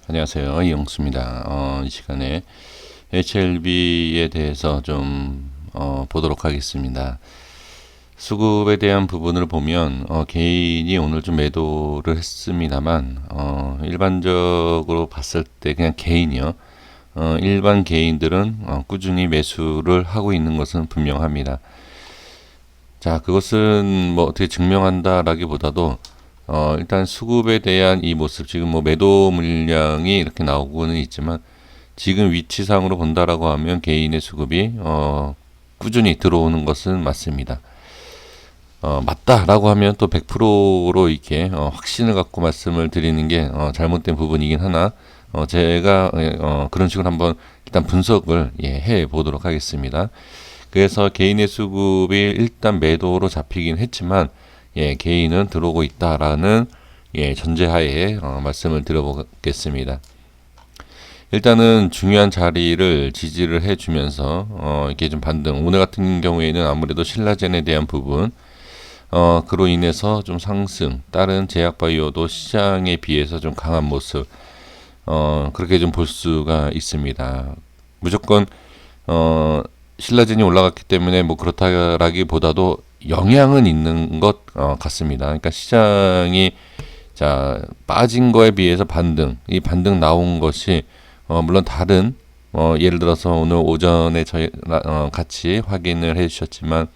안녕하세요. 이영수입니다. 이 시간에 HLB에 대해서 좀 보도록 하겠습니다. 수급에 대한 부분을 보면 개인이 오늘 좀 매도를 했습니다만 일반적으로 봤을 때 그냥 개인이요. 일반 개인들은 꾸준히 매수를 하고 있는 것은 분명합니다. 자, 그것은 뭐 어떻게 증명한다라기보다도 일단 수급에 대한 이 모습, 지금 뭐 매도 물량이 이렇게 나오고는 있지만 지금 위치상으로 본다라고 하면 개인의 수급이 꾸준히 들어오는 것은 맞습니다. 맞다라고 하면 또 100%로 이렇게 확신을 갖고 말씀을 드리는 게 잘못된 부분이긴 하나 제가 그런 식으로 한번 일단 분석을 해 보도록 하겠습니다. 그래서 개인의 수급이 일단 매도로 잡히긴 했지만 개인은 들어오고 있다라는 전제하에 말씀을 드려보겠습니다. 일단은 중요한 자리를 지지를 해주면서 이렇게 좀 반등. 오늘 같은 경우에는 아무래도 신라젠에 대한 부분, 그로 인해서 좀 상승. 다른 제약바이오도 시장에 비해서 좀 강한 모습. 그렇게 좀 볼 수가 있습니다. 무조건 신라젠이 올라갔기 때문에 뭐 그렇다라기보다도 영향은 있는 것 같습니다. 그러니까 시장이 자 빠진 거에 비해서 반등, 이 반등 나온 것이 물론 다른 예를 들어서 오늘 오전에 저희 같이 확인을 해주셨지만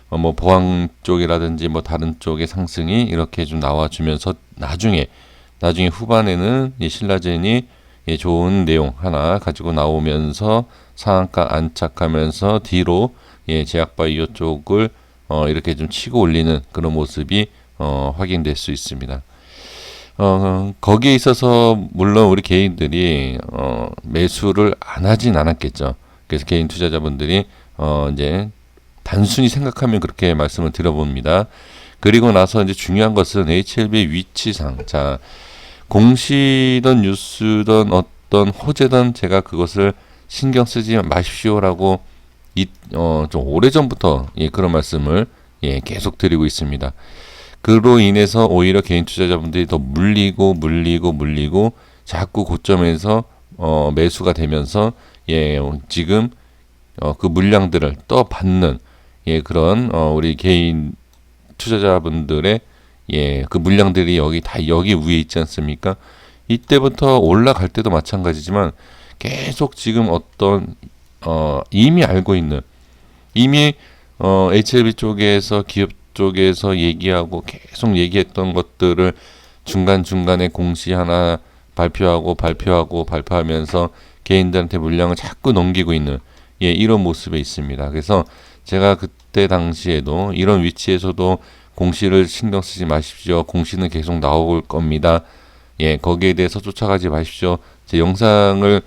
뭐 보안 쪽이라든지 뭐 다른 쪽의 상승이 이렇게 좀 나와주면서 나중에 후반에는 이 신라젠이 좋은 내용 하나 가지고 나오면서 상한가 안착하면서 뒤로 제약바이오 쪽을 이렇게 좀 치고 올리는 그런 모습이 확인될 수 있습니다. 거기에 있어서 물론 우리 개인들이 매수를 안 하진 않았겠죠. 그래서 개인 투자자분들이 이제 단순히 생각하면 그렇게 말씀을 드려봅니다. 그리고 나서 이제 중요한 것은 HLB 위치상, 자 공시든 뉴스든 어떤 호재든 제가 그것을 신경 쓰지 마십시오라고 좀 오래전부터 그런 말씀을 계속 드리고 있습니다. 그로 인해서 오히려 개인 투자자분들이 더 물리고 자꾸 고점에서 매수가 되면서 지금 그 물량들을 떠받는 그런 우리 개인 투자자분들의 그 물량들이 여기 위에 있지 않습니까? 이때부터 올라갈 때도 마찬가지지만 계속 지금 어떤 이미 알고 있는 이미 HLB 쪽에서 기업 쪽에서 얘기하고 계속 얘기했던 것들을 중간중간에 공시 하나 발표하면서 개인들한테 물량을 자꾸 넘기고 있는 이런 모습에 있습니다. 그래서 제가 그때 당시에도 이런 위치에서도 공시를 신경 쓰지 마십시오. 공시는 계속 나올 겁니다. 거기에 대해서 쫓아가지 마십시오. 제 영상을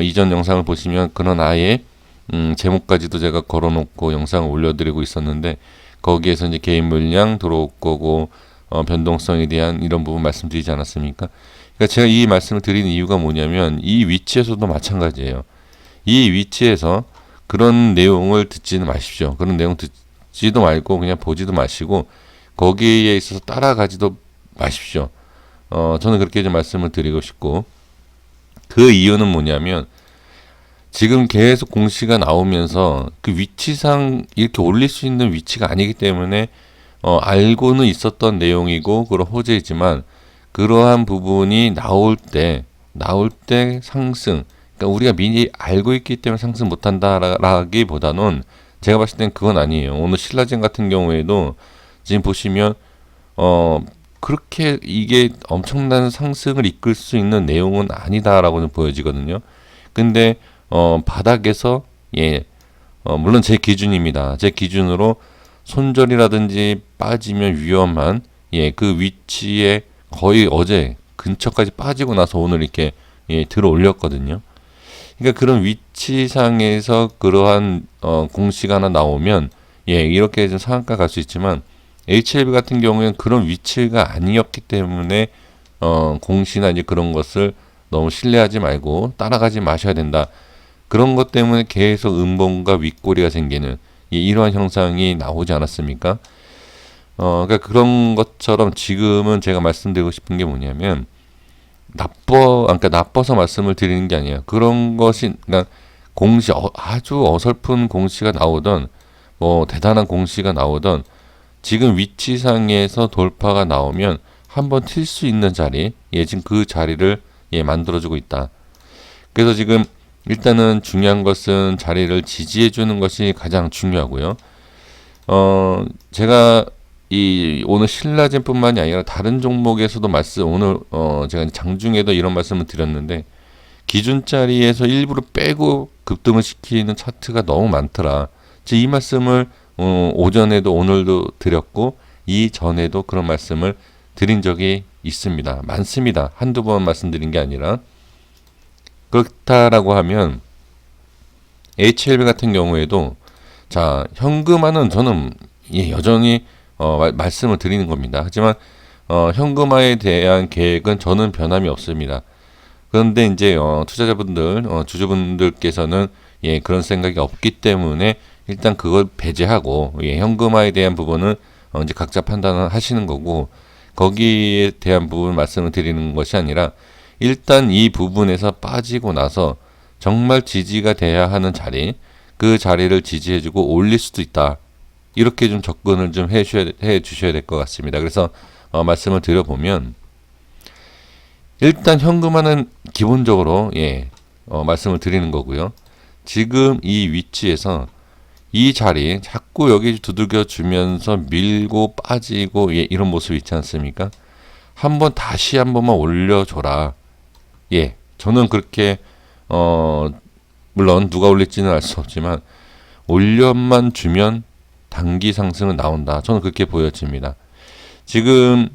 이전 영상을 보시면 그런 아예 제목까지도 제가 걸어놓고 영상을 올려드리고 있었는데 거기에서 이제 개인 물량 들어올 거고 변동성에 대한 이런 부분 말씀드리지 않았습니까? 그러니까 제가 이 말씀을 드리는 이유가 뭐냐면 이 위치에서도 마찬가지예요. 이 위치에서 그런 내용을 듣지는 마십시오. 그런 내용 듣지도 말고 그냥 보지도 마시고 거기에 있어서 따라가지도 마십시오. 저는 그렇게 좀 말씀을 드리고 싶고 그 이유는 뭐냐면 지금 계속 공시가 나오면서 그 위치상 이렇게 올릴 수 있는 위치가 아니기 때문에 알고는 있었던 내용이고 그런 호재이지만 그러한 부분이 나올 때 상승, 그러니까 우리가 미리 알고 있기 때문에 상승 못한다라기보다는 제가 봤을 땐 그건 아니에요. 오늘 신라젠 같은 경우에도 지금 보시면 그렇게 이게 엄청난 상승을 이끌 수 있는 내용은 아니다라고는 보여지거든요. 근데 바닥에서 물론 제 기준입니다. 제 기준으로 손절이라든지 빠지면 위험한 그 위치에 거의 어제 근처까지 빠지고 나서 오늘 이렇게 들어 올렸거든요. 그러니까 그런 위치상에서 그러한 공시가 하나 나오면 이렇게 좀 상한가 갈 수 있지만 HLB 같은 경우에는 그런 위치가 아니었기 때문에 공시나 이제 그런 것을 너무 신뢰하지 말고 따라가지 마셔야 된다. 그런 것 때문에 계속 음봉과 윗꼬리가 생기는 이러한 형상이 나오지 않았습니까? 그러니까 그런 것처럼 지금은 제가 말씀드리고 싶은 게 뭐냐면 그러니까 나빠서 말씀을 드리는 게 아니에요. 그런 것이, 그러니까 아주 어설픈 공시가 나오던, 뭐, 대단한 공시가 나오던, 지금 위치상에서 돌파가 나오면 한번 튈 수 있는 자리, 지금 그 자리를 만들어주고 있다. 그래서 지금 일단은 중요한 것은 자리를 지지해 주는 것이 가장 중요하고요. 제가 오늘 신라젠뿐만이 아니라 다른 종목에서도 오늘 제가 장중에도 이런 말씀을 드렸는데, 기준자리에서 일부러 빼고 급등을 시키는 차트가 너무 많더라. 이 말씀을 오전에도 오늘도 드렸고, 이전에도 그런 말씀을 드린 적이 있습니다. 많습니다. 한두 번 말씀드린 게 아니라. 그렇다라고 하면 HLB 같은 경우에도, 자, 현금화는 저는 여전히 말씀을 드리는 겁니다. 하지만 현금화에 대한 계획은 저는 변함이 없습니다. 그런데 이제 투자자분들, 주주분들께서는 그런 생각이 없기 때문에 일단 그걸 배제하고, 현금화에 대한 부분은 이제 각자 판단을 하시는 거고, 거기에 대한 부분 말씀을 드리는 것이 아니라, 일단 이 부분에서 빠지고 나서 정말 지지가 돼야 하는 자리, 그 자리를 지지해주고 올릴 수도 있다. 이렇게 좀 접근을 좀 해 주셔야 될 것 같습니다. 그래서 말씀을 드려보면, 일단 현금화는 기본적으로 말씀을 드리는 거고요. 지금 이 위치에서 이 자리 자꾸 여기 두들겨 주면서 밀고 빠지고 이런 모습이 있지 않습니까? 다시 한 번만 올려줘라. 저는 그렇게 물론 누가 올릴지는 알 수 없지만 올려만 주면 단기 상승은 나온다. 저는 그렇게 보여집니다. 지금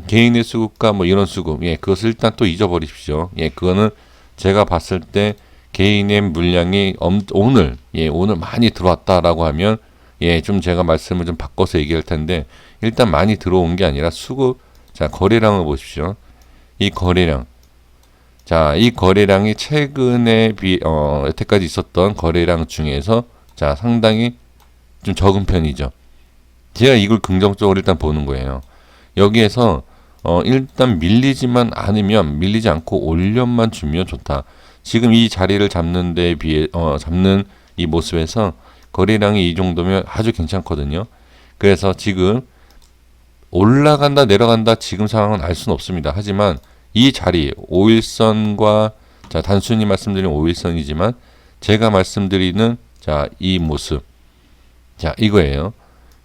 개인의 수급과 뭐 이런 수급, 그것을 일단 또 잊어버리십시오. 그거는 제가 봤을 때 개인의 물량이 오늘 많이 들어왔다라고 하면 좀 제가 말씀을 좀 바꿔서 얘기할 텐데, 일단 많이 들어온 게 아니라 수급, 자, 거래량을 보십시오. 이 거래량, 자, 이 거래량이 최근에 여태까지 있었던 거래량 중에서, 자, 상당히 좀 적은 편이죠. 제가 이걸 긍정적으로 일단 보는 거예요. 여기에서 일단 밀리지 않고 올려만 주면 좋다. 지금 이 자리를 잡는 데 비해 잡는 이 모습에서 거래량이 이 정도면 아주 괜찮거든요. 그래서 지금 올라간다 내려간다 지금 상황은 알 수는 없습니다. 하지만 이 자리 5일선과, 자, 단순히 말씀드린 5일선이지만 제가 말씀드리는, 자, 이 모습, 자, 이거예요.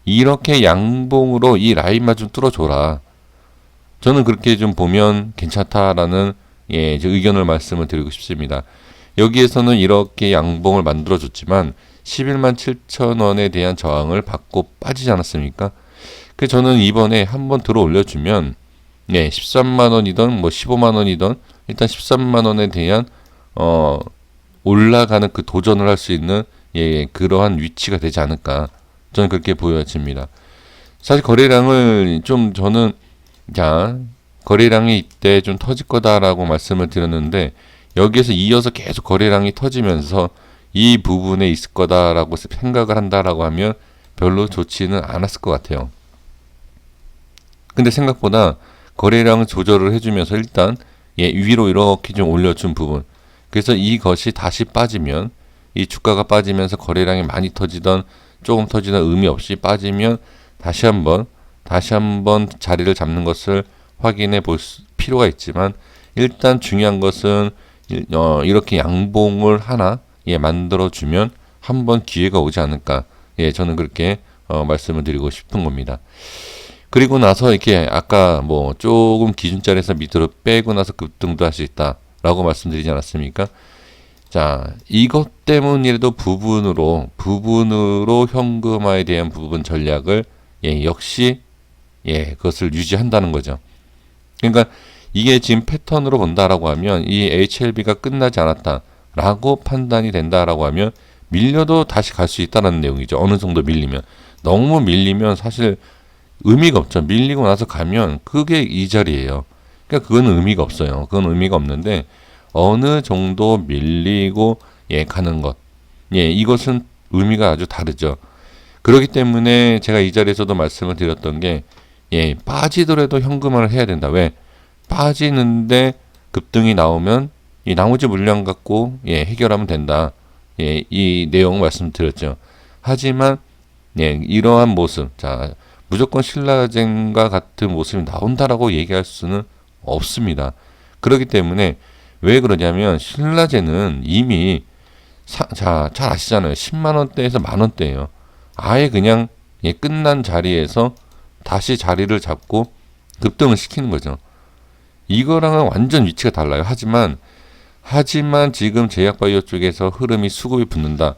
이렇게 양봉으로 이 라인만 좀 뚫어줘라. 저는 그렇게 좀 보면 괜찮다라는 제 의견을 말씀을 드리고 싶습니다. 여기에서는 이렇게 양봉을 만들어줬지만 11만 7천 원에 대한 저항을 받고 빠지지 않았습니까? 그래서 저는 이번에 한번 들어 올려주면 13만 원이든 뭐 15만 원이든 일단 13만 원에 대한 올라가는 그 도전을 할 수 있는 그러한 위치가 되지 않을까, 저는 그렇게 보여집니다. 사실 거래량을 좀 저는, 자, 거래량이 이때 좀 터질 거다라고 말씀을 드렸는데, 여기에서 이어서 계속 거래량이 터지면서 이 부분에 있을 거다라고 생각을 한다라고 하면 별로 좋지는 않았을 것 같아요. 근데 생각보다 거래량 조절을 해주면서 일단 위로 이렇게 좀 올려준 부분, 그래서 이것이 다시 빠지면, 이 주가가 빠지면서 거래량이 많이 터지던 조금 터지던 의미 없이 빠지면 다시 한번 자리를 잡는 것을 확인해 볼 필요가 있지만, 일단 중요한 것은 이렇게 양봉을 하나 만들어주면 한번 기회가 오지 않을까, 저는 그렇게 말씀을 드리고 싶은 겁니다. 그리고 나서 이렇게 아까 뭐 조금 기준자리에서 밑으로 빼고 나서 급등도 할 수 있다라고 말씀드리지 않았습니까? 자, 이것 때문이라도 부분으로 현금화에 대한 부분 전략을 역시 그것을 유지한다는 거죠. 그러니까 이게 지금 패턴으로 본다라고 하면, 이 HLB가 끝나지 않았다라고 판단이 된다라고 하면 밀려도 다시 갈 수 있다는 내용이죠. 어느 정도 밀리면. 너무 밀리면 사실 의미가 없죠. 밀리고 나서 가면 그게 이 자리예요. 그러니까 그건 의미가 없어요. 그건 의미가 없는데, 어느 정도 밀리고 가는 것, 이것은 의미가 아주 다르죠. 그렇기 때문에 제가 이 자리에서도 말씀을 드렸던 게, 빠지더라도 현금화를 해야 된다. 왜? 빠지는데 급등이 나오면 이 나머지 물량 갖고 해결하면 된다. 이 내용 말씀드렸죠. 하지만 이러한 모습, 자 무조건 신라젠과 같은 모습이 나온다라고 얘기할 수는 없습니다. 그렇기 때문에 왜 그러냐면 신라젠은 이미 잘 아시잖아요. 10만 원대에서 만 원대예요. 아예 그냥 끝난 자리에서 다시 자리를 잡고 급등을 시키는 거죠. 이거랑은 완전 위치가 달라요. 하지만 지금 제약바이오 쪽에서 흐름이 수급이 붙는다.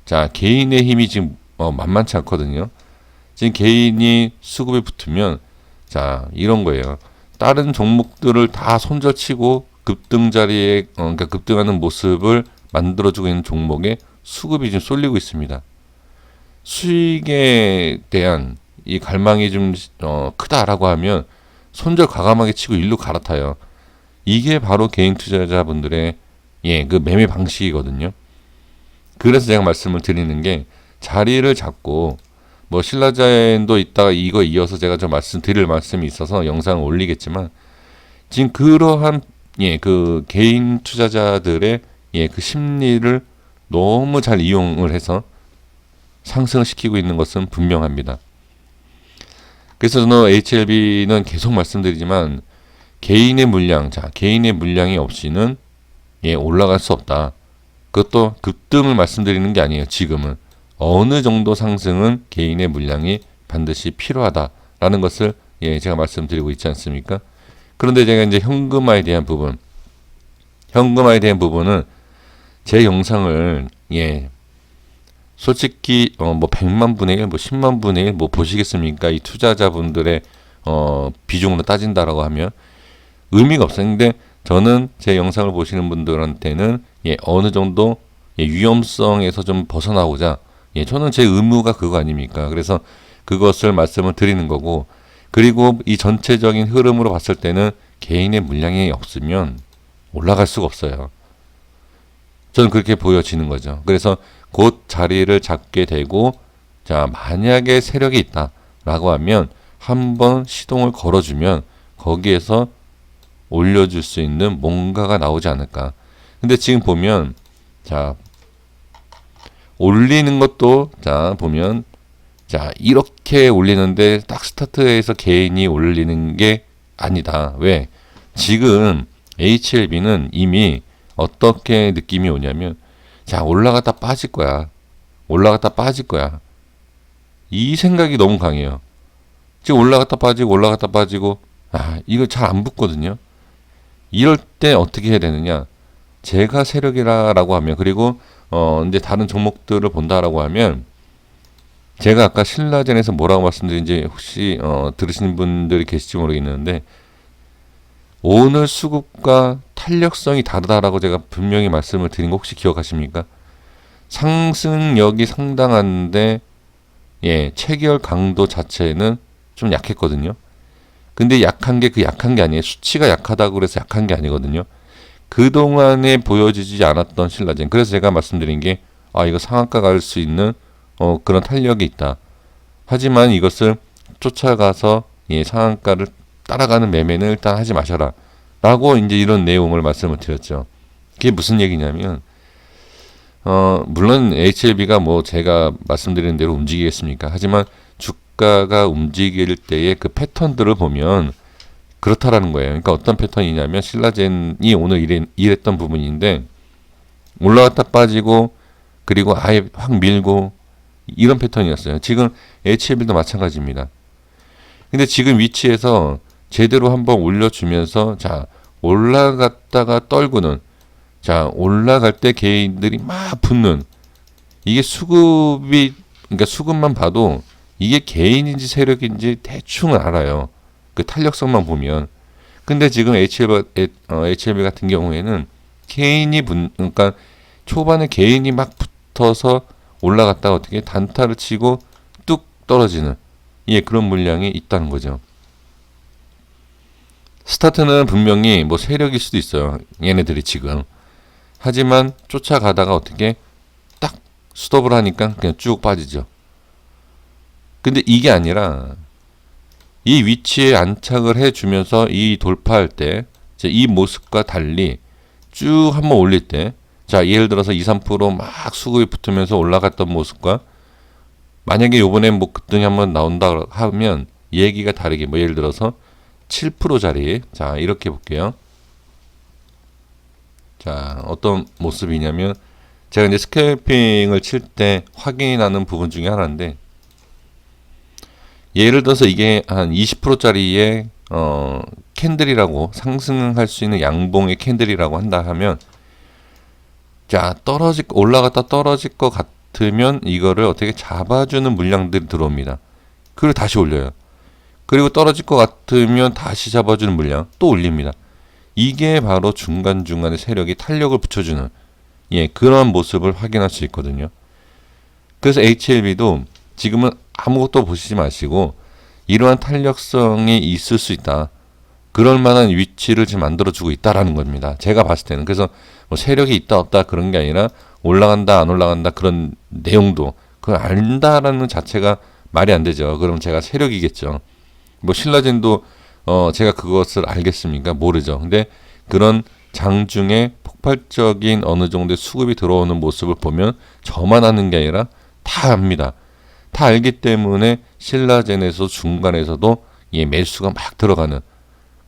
자, 개인의 힘이 지금 만만치 않거든요. 지금 개인이 수급에 붙으면 자, 이런 거예요. 다른 종목들을 다 손절치고 급등 자리에 그러니까 급등하는 모습을 만들어주고 있는 종목에 수급이 좀 쏠리고 있습니다. 수익에 대한 이 갈망이 좀 크다라고 하면 손절 과감하게 치고 일로 갈아타요. 이게 바로 개인 투자자분들의 그 매매 방식이거든요. 그래서 제가 말씀을 드리는 게 자리를 잡고 뭐 신라젠도 이따가 이거 이어서 제가 좀 말씀드릴 말씀이 있어서 영상을 올리겠지만 지금 그러한 그 개인 투자자들의 그 심리를 너무 잘 이용을 해서 상승을 시키고 있는 것은 분명합니다. 그래서 저는 HLB는 계속 말씀드리지만 개인의 물량이 없이는 올라갈 수 없다. 그것도 급등을 말씀드리는 게 아니에요. 지금은 어느 정도 상승은 개인의 물량이 반드시 필요하다라는 것을 제가 말씀드리고 있지 않습니까? 그런데 제가 이제 현금화에 대한 부분은 제 영상을 솔직히 뭐 100만 분의 1, 뭐 10만 분의 1 뭐 보시겠습니까? 이 투자자분들의 비중으로 따진다라고 하면 의미가 없어요. 근데 저는 제 영상을 보시는 분들한테는 어느 정도 위험성에서 좀 벗어나고자 저는 제 의무가 그거 아닙니까? 그래서 그것을 말씀을 드리는 거고, 그리고 이 전체적인 흐름으로 봤을 때는 개인의 물량이 없으면 올라갈 수가 없어요. 저는 그렇게 보여지는 거죠. 그래서 곧 자리를 잡게 되고, 자, 만약에 세력이 있다라고 하면 한번 시동을 걸어주면 거기에서 올려줄 수 있는 뭔가가 나오지 않을까. 근데 지금 보면, 자, 올리는 것도, 자, 보면, 자, 이렇게 올리는데 딱 스타트에서 개인이 올리는 게 아니다. 왜? 지금 HLB는 이미 어떻게 느낌이 오냐면, 자, 올라갔다 빠질 거야. 이 생각이 너무 강해요. 지금 올라갔다 빠지고, 이거 잘 안 붙거든요. 이럴 때 어떻게 해야 되느냐? 제가 세력이라고 하면, 그리고 이제 다른 종목들을 본다라고 하면, 제가 아까 신라젠에서 뭐라고 말씀드린지 혹시 들으시는 분들이 계실지 모르겠는데, 오늘 수급과 탄력성이 다르다라고 제가 분명히 말씀을 드린 거 혹시 기억하십니까? 상승력이 상당한데 체결 강도 자체는 좀 약했거든요. 근데 약한 게 아니에요. 수치가 약하다고 그래서 약한 게 아니거든요. 그동안에 보여지지 않았던 신라젠. 그래서 제가 말씀드린 게 이거 상한가 갈 수 있는 그런 탄력이 있다. 하지만 이것을 쫓아가서 상한가를 따라가는 매매는 일단 하지 마셔라. 라고 이제 이런 내용을 말씀을 드렸죠. 그게 무슨 얘기냐면, 물론 HLB가 뭐 제가 말씀드리는 대로 움직이겠습니까? 하지만 주가가 움직일 때의 그 패턴들을 보면 그렇다라는 거예요. 그러니까 어떤 패턴이냐면, 신라젠이 오늘 이랬던 부분인데, 올라갔다 빠지고, 그리고 아예 확 밀고, 이런 패턴이었어요. 지금 HLB도 마찬가지입니다. 근데 지금 위치에서 제대로 한번 올려주면서, 자, 올라갔다가 떨구는, 자, 올라갈 때 개인들이 막 붙는, 이게 그러니까 수급만 봐도 이게 개인인지 세력인지 대충 알아요. 그 탄력성만 보면. 근데 지금 HLB 같은 경우에는 그러니까 초반에 개인이 막 붙어서 올라갔다가 어떻게 단타를 치고 뚝 떨어지는, 그런 물량이 있다는 거죠. 스타트는 분명히 뭐 세력일 수도 있어요. 얘네들이 지금. 하지만 쫓아가다가 어떻게 딱 스톱을 하니까 그냥 쭉 빠지죠. 근데 이게 아니라 이 위치에 안착을 해주면서 이 돌파할 때, 이 모습과 달리 쭉 한번 올릴 때, 자, 예를 들어서 2, 3%막 수급이 붙으면서 올라갔던 모습과 만약에 요번에 뭐 급등이 한번 나온다 하면 얘기가 다르게, 뭐 예를 들어서 7%짜리, 자, 이렇게 볼게요. 자, 어떤 모습이냐면 제가 이제 스캘핑을 칠 때 확인이 나는 부분 중에 하나인데, 예를 들어서 이게 한 20%짜리의 캔들이라고, 상승할 수 있는 양봉의 캔들이라고 한다 하면, 자, 올라갔다 떨어질 것 같으면 이거를 어떻게 잡아주는 물량들이 들어옵니다. 그리고 다시 올려요. 그리고 떨어질 것 같으면 다시 잡아주는 물량 또 올립니다. 이게 바로 중간중간에 세력이 탄력을 붙여주는, 그런 모습을 확인할 수 있거든요. 그래서 HLB도 지금은 아무것도 보시지 마시고 이러한 탄력성이 있을 수 있다. 그럴 만한 위치를 지금 만들어주고 있다라는 겁니다. 제가 봤을 때는. 그래서 뭐 세력이 있다 없다 그런 게 아니라 올라간다 안 올라간다 그런 내용도 그걸 안다라는 자체가 말이 안 되죠. 그럼 제가 세력이겠죠. 뭐 신라젠도 제가 그것을 알겠습니까? 모르죠. 근데 그런 장중에 폭발적인 어느 정도의 수급이 들어오는 모습을 보면 저만 아는 게 아니라 다 압니다. 다 알기 때문에 신라젠에서 중간에서도 매수가 막 들어가는,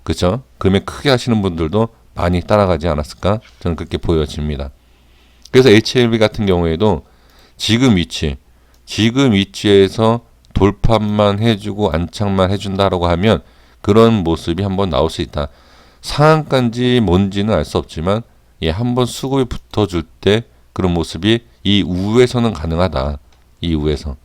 그죠? 금액 크게 하시는 분들도 많이 따라가지 않았을까? 저는 그렇게 보여집니다. 그래서 HLB 같은 경우에도 지금 위치에서 돌파만 해주고 안착만 해준다라고 하면 그런 모습이 한번 나올 수 있다. 상한가인지 뭔지는 알 수 없지만 한번 수급이 붙어줄 때 그런 모습이 이 우에서는 가능하다. 이 우에서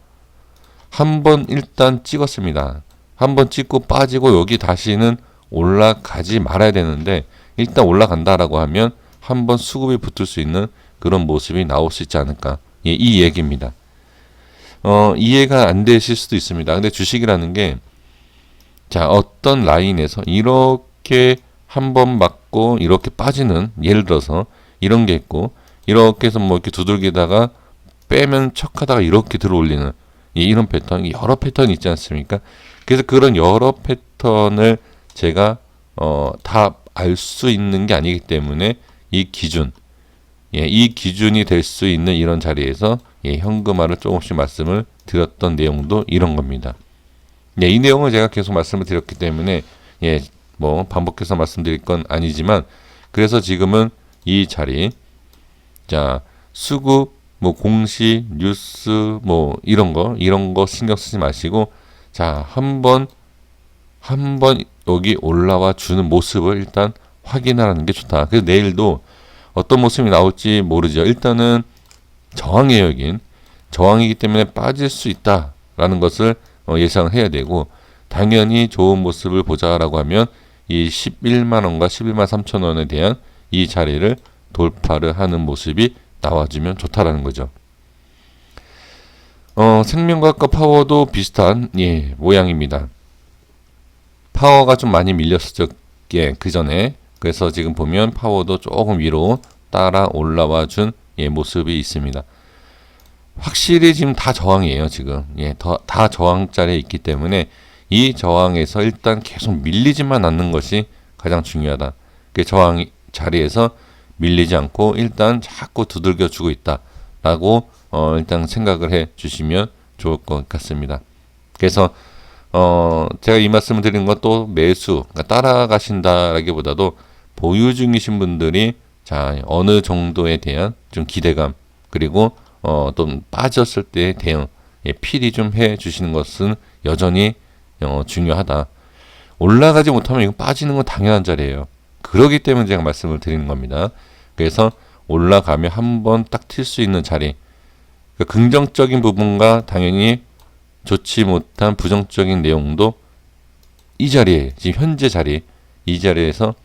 한번 일단 찍었습니다. 한번 찍고 빠지고 여기 다시는 올라가지 말아야 되는데 일단 올라간다라고 하면 한번 수급이 붙을 수 있는 그런 모습이 나올 수 있지 않을까. 이 얘기입니다. 이해가 안 되실 수도 있습니다. 근데 주식이라는 게, 자, 어떤 라인에서 이렇게 한번 맞고 이렇게 빠지는, 예를 들어서 이런 게 있고, 이렇게 해서 뭐 이렇게 두들기다가 빼면 척하다가 이렇게 들어올리는 이런 패턴, 여러 패턴이 있지 않습니까? 그래서 그런 여러 패턴을 제가 다 알 수 있는 게 아니기 때문에 이 기준이 될 수 있는 이런 자리에서 현금화를 조금씩 말씀을 드렸던 내용도 이런 겁니다. 이 내용을 제가 계속 말씀을 드렸기 때문에 뭐 반복해서 말씀드릴 건 아니지만, 그래서 지금은 이 자리, 자, 수급, 뭐 공시, 뉴스, 뭐 이런 거 신경 쓰지 마시고, 자, 한번 여기 올라와 주는 모습을 일단 확인하는 게 좋다. 그래서 내일도 어떤 모습이 나올지 모르죠. 일단은 저항이기 때문에 빠질 수 있다라는 것을 예상을 해야 되고, 당연히 좋은 모습을 보자라고 하면 이 11만 원과 11만 3천 원에 대한 이 자리를 돌파를 하는 모습이 나와주면 좋다라는 거죠. 생명과학과 파워도 비슷한 모양입니다. 파워가 좀 많이 밀렸었죠. 그 전에. 그래서 지금 보면 파워도 조금 위로 따라 올라와 준 모습이 있습니다. 확실히 지금 다 저항이에요. 지금 다 저항자리에 있기 때문에 이 저항에서 일단 계속 밀리지만 않는 것이 가장 중요하다. 그 저항 자리에서 밀리지 않고 일단 자꾸 두들겨 주고 있다라고 일단 생각을 해 주시면 좋을 것 같습니다. 그래서 제가 이 말씀을 드리는 건 또 매수, 그러니까 따라가신다라기보다도 보유 중이신 분들이, 자, 어느 정도에 대한 좀 기대감, 그리고 또 빠졌을 때의 대응, 필히 좀 해 주시는 것은 여전히 중요하다. 올라가지 못하면 이거 빠지는 건 당연한 자리예요. 그러기 때문에 제가 말씀을 드리는 겁니다. 그래서 올라가면 한번 딱 튈 수 있는 자리, 그러니까 긍정적인 부분과 당연히 좋지 못한 부정적인 내용도 이 자리에, 지금 현재 자리, 이 자리에서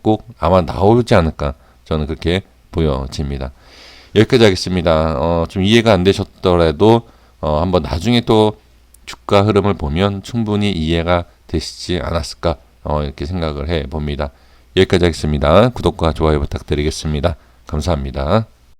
꼭 아마 나오지 않을까, 저는 그렇게 보여집니다. 여기까지 하겠습니다. 좀 이해가 안 되셨더라도 한번 나중에 또 주가 흐름을 보면 충분히 이해가 되시지 않았을까, 이렇게 생각을 해 봅니다. 여기까지 하겠습니다. 구독과 좋아요 부탁드리겠습니다. 감사합니다.